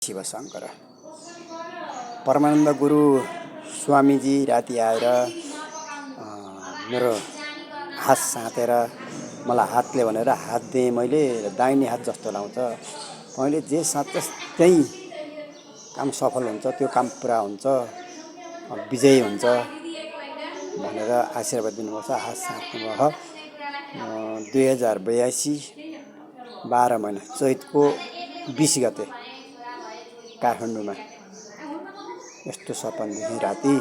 शिवशङ्कर परमानन्द गुरु स्वामीजी राति आएर मेरो हात साँतेर मलाई हातले भनेर हात दिएँ मैले। दाहिने हात जस्तो लाउँछ, मैले जे साँच्छस् त्यही काम सफल हुन्छ, त्यो काम पुरा हुन्छ, विजयी हुन्छ भनेर आशीर्वाद दिनुभएको छ। हात साँच्नुभयो। 2082 12 महिना चैतको 20 गते काठमाडौँमा यस्तो सपन देखेँ राति।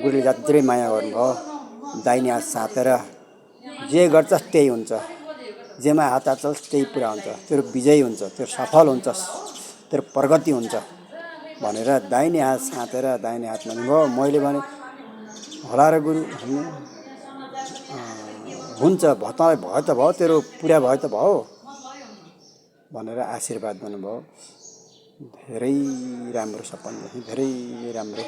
गुरुले जत्रै माया गर्नुभयो, दाहिने हात साँतेर जे गर्छस् त्यही हुन्छ, जेमा हात हाल्छस् त्यही पुरा हुन्छ, तेरो विजय हुन्छ, तेरो सफल हुन्छस्, तेरो प्रगति हुन्छ भनेर दाहिने हात साँतेर दाहिने हात भन्नुभयो। मैले भने होला र गुरु, हुन्छ तँलाई भयो त भयो, तेरो पुरा भयो त भयो भनेर आशीर्वाद दिनुभयो। धेरै राम्रो सपना देखेँ, धेरै राम्रो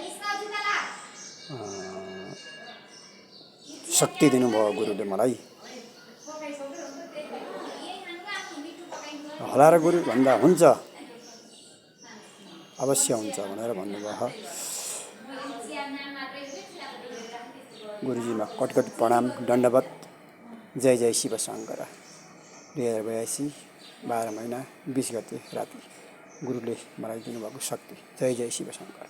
शक्ति दिनुभयो गुरुले मलाई। होला र गुरु भन्दा हुन्छ, अवश्य हुन्छ भनेर भन्नुभयो। गुरुजीमा कोटि कोटि प्रणाम, दण्डवत। जय जय शिवशङ्कर। 2082 12 महिना 20 गते राति गुरुले मलाई दिनुभएको शक्ति। जय जय शिवशङ्कर।